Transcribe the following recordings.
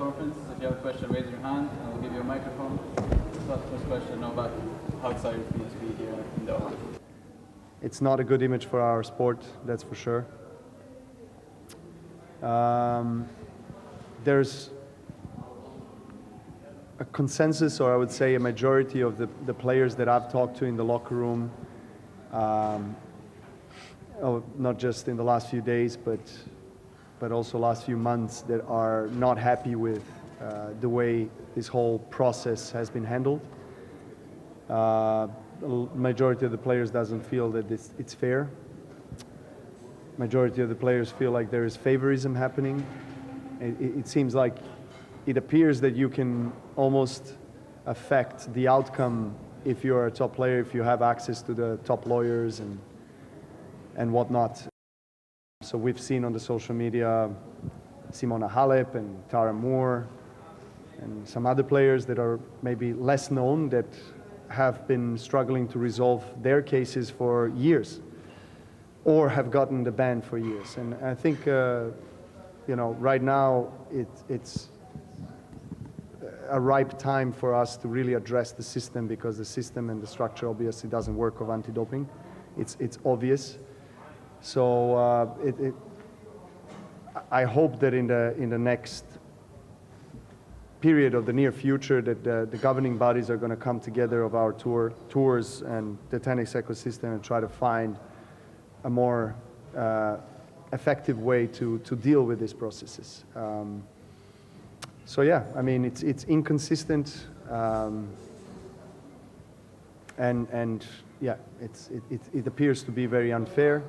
conference. If you have a question, raise your hand and we'll give you a microphone. First question, Novak, how excited for you to be here in the Open? It's not a good image for our sport, that's for sure. There's a consensus, or I would say a majority of the players that I've talked to in the locker room, not just in the last few days, but also last few months, that are not happy with the way this whole process has been handled. The majority of the players doesn't feel that it's fair. Majority of the players feel like there is favorism happening. It seems like it appears that you can almost affect the outcome if you're a top player, if you have access to the top lawyers and whatnot. So we've seen on the social media Simona Halep and Tara Moore and some other players that are maybe less known that have been struggling to resolve their cases for years or have gotten the ban for years. And I think, you know, right now it's a ripe time for us to really address the system, because the system and the structure obviously doesn't work of anti-doping. It's obvious. So I hope that in the next period of the near future that the governing bodies are going to come together of our tours and the tennis ecosystem and try to find a more effective way to deal with these processes. So yeah, I mean, it's inconsistent, and yeah, it appears to be very unfair.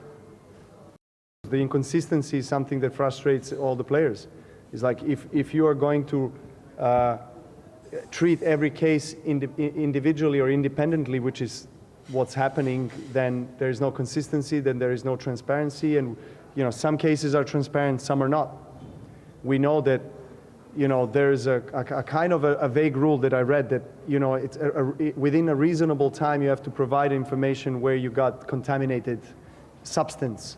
The inconsistency is something that frustrates all the players. It's like if you are going to treat every case individually or independently, which is what's happening, then there is no consistency, then there is no transparency, and you know, some cases are transparent, some are not. We know that, you know, there's a kind of a vague rule that I read that, you know, it's within a reasonable time you have to provide information where you got contaminated substance.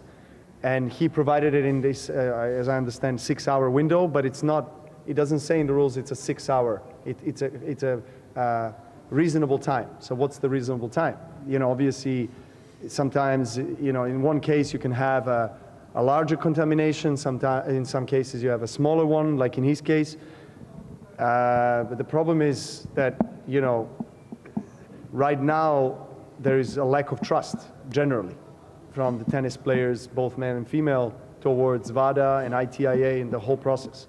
And he provided it in this, as I understand, 6-hour window, but it's not, it doesn't say in the rules it's a 6-hour. It's a reasonable time. So what's the reasonable time? You know, obviously, sometimes, you know, in one case you can have a larger contamination, in some cases you have a smaller one, like in his case. But the problem is that, you know, right now there is a lack of trust, generally, from the tennis players, both men and female, towards WADA and ITIA and the whole process.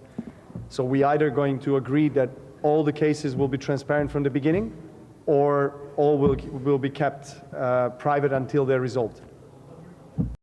So we either going to agree that all the cases will be transparent from the beginning, or all will be kept private until they're resolved.